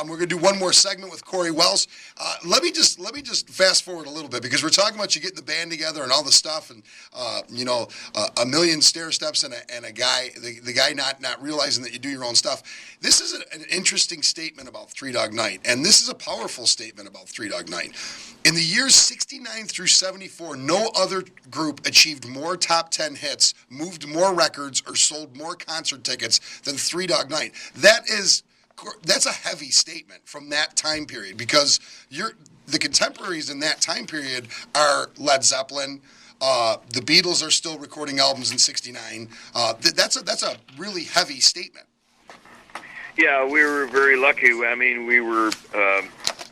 We're going to do one more segment with Cory Wells. Let me just fast forward a little bit because we're talking about you getting the band together and all the stuff, and a million stair steps and a guy, the guy not realizing that you do your own stuff. This is an interesting statement about Three Dog Night, and this is a powerful statement about Three Dog Night. In the years 69 through 74, no other group achieved more top 10 hits, moved more records, or sold more concert tickets than Three Dog Night. That's a heavy statement from that time period because the contemporaries in that time period are Led Zeppelin. The Beatles are still recording albums in '69. That's a really heavy statement. Yeah, we were very lucky. I mean, we were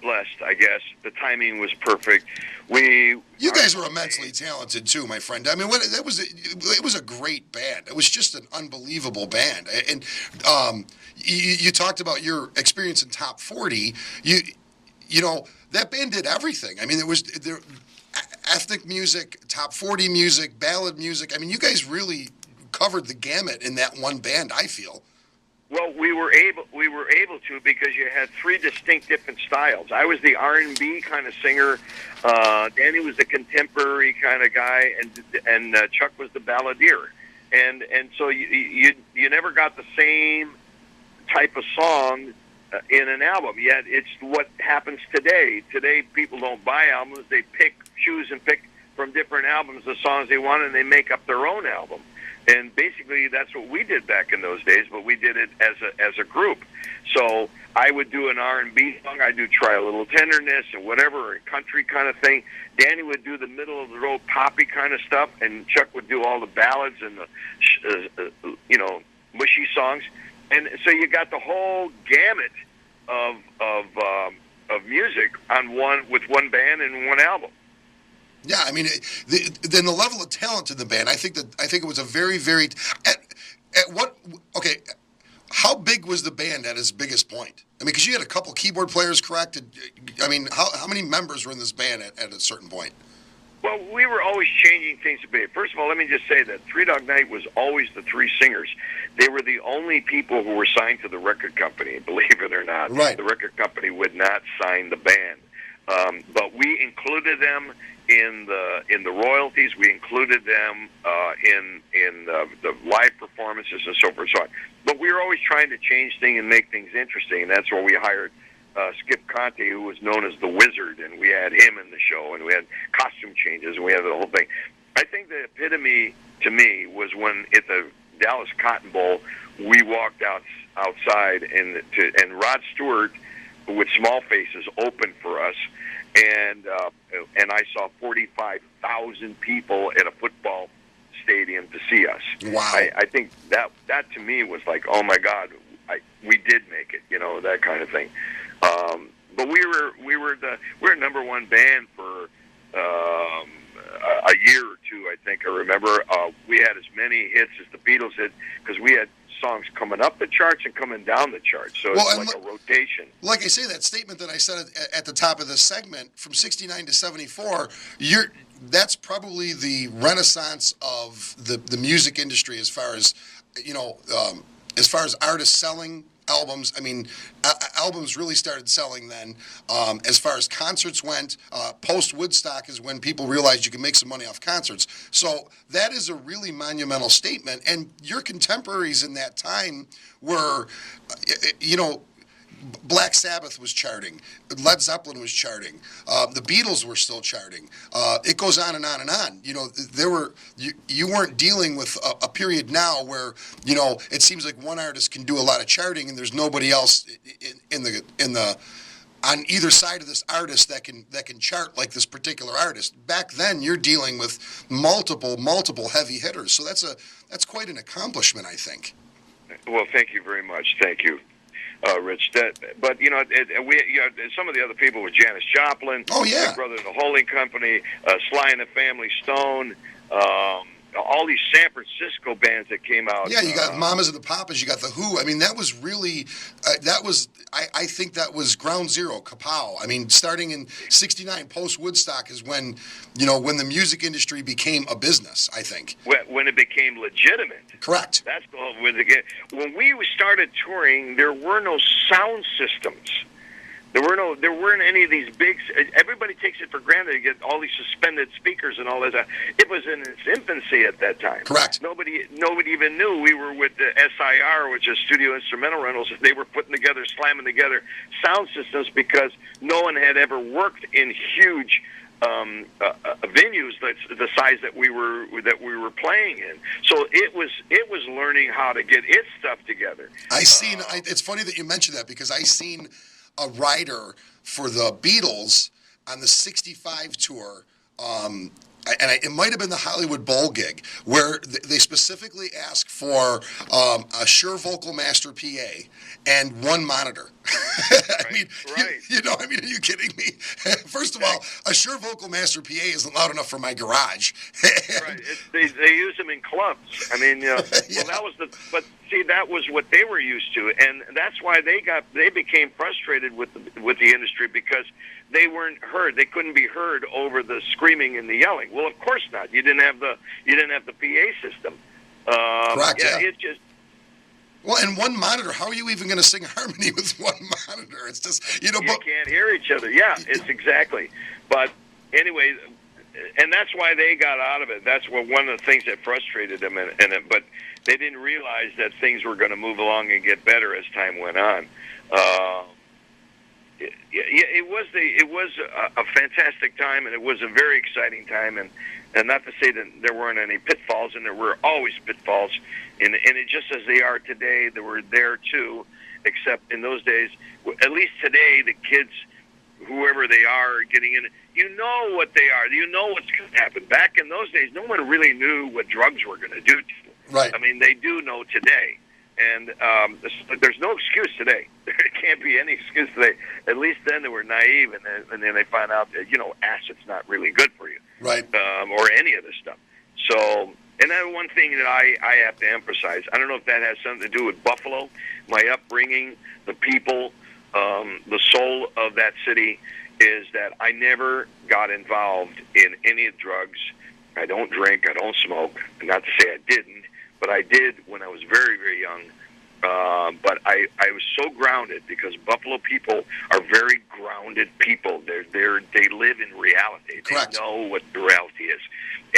blessed, I guess. The timing was perfect. You guys were immensely talented too, my friend. I mean, it was a great band. It was just an unbelievable band. And you talked about your experience in Top 40. You know that band did everything. I mean, there ethnic music, Top 40 music, ballad music. I mean, you guys really covered the gamut in that one band, I feel. Well, we were able to because you had three distinct different styles. I was the R&B kind of singer. Danny was the contemporary kind of guy, and Chuck was the balladeer. And so you never got the same type of song in an album. Yet it's what happens today. Today people don't buy albums; they choose and pick from different albums the songs they want, and they make up their own album. And basically, that's what we did back in those days, but we did it as a group. So I would do an R&B song. I'd do Try a Little Tenderness and whatever, a country kind of thing. Danny would do the middle-of-the-road poppy kind of stuff, and Chuck would do all the ballads and the, mushy songs. And so you got the whole gamut of music with one band and one album. Yeah, I mean, then the level of talent in the band. I think it was a very, very. How big was the band at its biggest point? I mean, because you had a couple keyboard players, correct? I mean, how many members were in this band at a certain point? Well, we were always changing things a bit. First of all, let me just say that Three Dog Night was always the three singers. They were the only people who were signed to the record company, believe it or not. Right. The record company would not sign the band. But we included them in the royalties. We included them in the live performances and so forth and so on. But we were always trying to change things and make things interesting, and that's where we hired Skip Conte, who was known as the Wizard, and we had him in the show, and we had costume changes, and we had the whole thing. I think the epitome to me was when at the Dallas Cotton Bowl we walked outside and Rod Stewart with Small Faces opened for us. And I saw 45,000 people at a football stadium to see us. Wow! I think that to me was like, oh my God, we did make it, that kind of thing. But we were number one band for a year or two. I think I remember we had as many hits as the Beatles did because we had songs coming up the charts and coming down the charts. So it's like a rotation. Like I say, that statement that I said at the top of this segment, from 69 to 74, that's probably the renaissance of the music industry as far as, as far as artists selling albums. I mean, albums really started selling then. As far as concerts went, post-Woodstock is when people realized you can make some money off concerts. So that is a really monumental statement. And your contemporaries in that time were, Black Sabbath was charting. Led Zeppelin was charting. The Beatles were still charting. It goes on and on and on. You weren't dealing with a period now where, it seems like one artist can do a lot of charting and there's nobody else in the on either side of this artist that can chart like this particular artist. Back then, you're dealing with multiple heavy hitters. So that's quite an accomplishment, I think. Well, thank you very much. Thank you. Rich, but some of the other people were Janis Joplin, oh yeah, Big Brother and the Holding Company, Sly and the Family Stone, all these San Francisco bands that came out. Yeah, you got Mamas and the Papas, you got the Who. I mean, that was really, I think that was ground zero, kapow. I mean, starting in '69, post Woodstock is when, when the music industry became a business. I think when it became legitimate. Correct. That's the whole. When we started touring, there were no sound systems. There weren't any of these big. Everybody takes it for granted to get all these suspended speakers and all that. It was in its infancy at that time. Correct. Nobody even knew. We were with the SIR, which is Studio Instrumental Rentals. They were slamming together sound systems because no one had ever worked in huge venues the size that we were playing in. So it was learning how to get its stuff together. It's funny that you mentioned that because I seen a rider for the Beatles on the '65 tour, it might have been the Hollywood Bowl gig, where they specifically asked for a Shure Vocal Master PA and one monitor. I mean, are you kidding me? First of all, a Shure Vocal Master PA isn't loud enough for my garage. Right. They use them in clubs. I mean, well, that was that was what they were used to, and that's why they became frustrated with the industry because they weren't heard. They couldn't be heard over the screaming and the yelling. Well, of course not. You didn't have the PA system. Correct. Yeah. It just. Well, and one monitor. How are you even going to sing harmony with one monitor? It's just you can't hear each other. Yeah, it's exactly. But anyway, and that's why they got out of it. That's one of the things that frustrated them. But they didn't realize that things were going to move along and get better as time went on. It was a fantastic time, and it was a very exciting time, and not to say that there weren't any pitfalls, and there were always pitfalls, and it just as they are today, they were there too, except in those days, at least today, the kids, whoever they are getting in, you know what they are, you know what's going to happen. Back in those days, no one really knew what drugs were going to do to them. Right. I mean, they do know today. And there's no excuse today. There can't be any excuse today. At least then they were naive, and then they found out that acid's not really good for you, right? Or any of this stuff. So, and then one thing that I have to emphasize. I don't know if that has something to do with Buffalo, my upbringing, the people, the soul of that city, is that I never got involved in any drugs. I don't drink. I don't smoke. Not to say I didn't. But I did when I was very, very young. But I was so grounded because Buffalo people are very grounded people. They live in reality. Correct. They know what the reality is.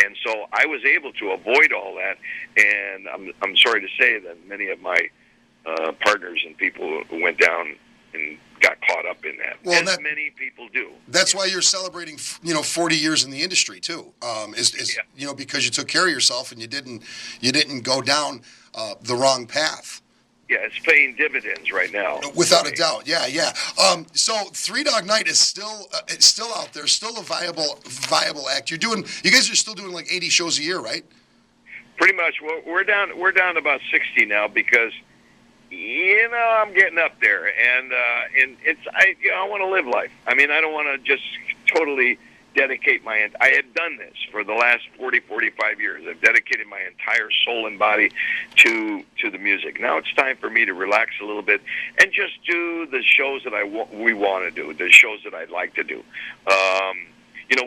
And so I was able to avoid all that. And I'm sorry to say that many of my partners and people who went down and got caught up in that. Well, as many people do. That's why you're celebrating, 40 years in the industry too. Because you took care of yourself and you didn't go down the wrong path. Yeah, it's paying dividends right now. Without a doubt, yeah. So Three Dog Night is still out there, still a viable act. You guys are still doing like 80 shows a year, right? Pretty much. We're down to about 60 now because. I'm getting up there, and I want to live life. I mean, I don't want to just totally dedicate I have done this for the last 45 years. I've dedicated my entire soul and body to the music. Now it's time for me to relax a little bit and just do the shows that we want to do, the shows that I'd like to do.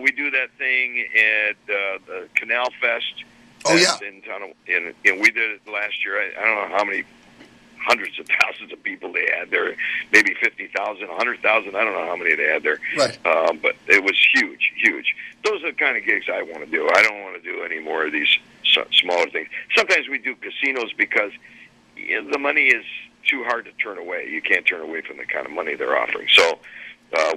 We do that thing at the Canal Fest. Oh, yeah. And we did it last year. I don't know how many hundreds of thousands of people they had there, maybe 50,000, 100,000. I don't know how many they had there. Right. But it was huge, huge. Those are the kind of gigs I want to do. I don't want to do any more of these smaller things. Sometimes we do casinos because the money is too hard to turn away. You can't turn away from the kind of money they're offering. So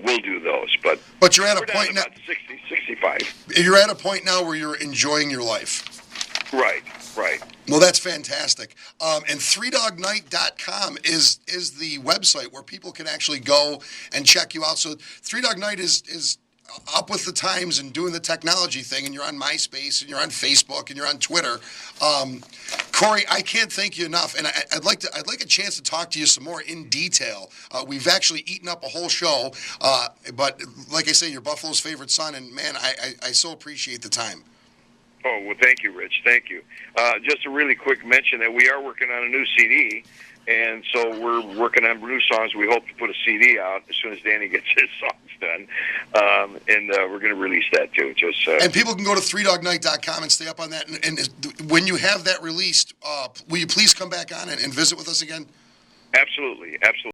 we'll do those. But you're at a point now. 60, 65. You're at a point now where you're enjoying your life. Right. Well, that's fantastic. And 3dognight.com is the website where people can actually go and check you out. So 3 Dog Night is up with the times and doing the technology thing, and you're on MySpace, and you're on Facebook, and you're on Twitter. Cory, I can't thank you enough, and I'd like a chance to talk to you some more in detail. We've actually eaten up a whole show, but like I say, you're Buffalo's favorite son, and man, I so appreciate the time. Oh, well, thank you, Rich. Thank you. Just a really quick mention that we are working on a new CD, and so we're working on new songs. We hope to put a CD out as soon as Danny gets his songs done, and we're going to release that too. And people can go to 3dognight.com and stay up on that. And when you have that released, will you please come back on and visit with us again? Absolutely, absolutely.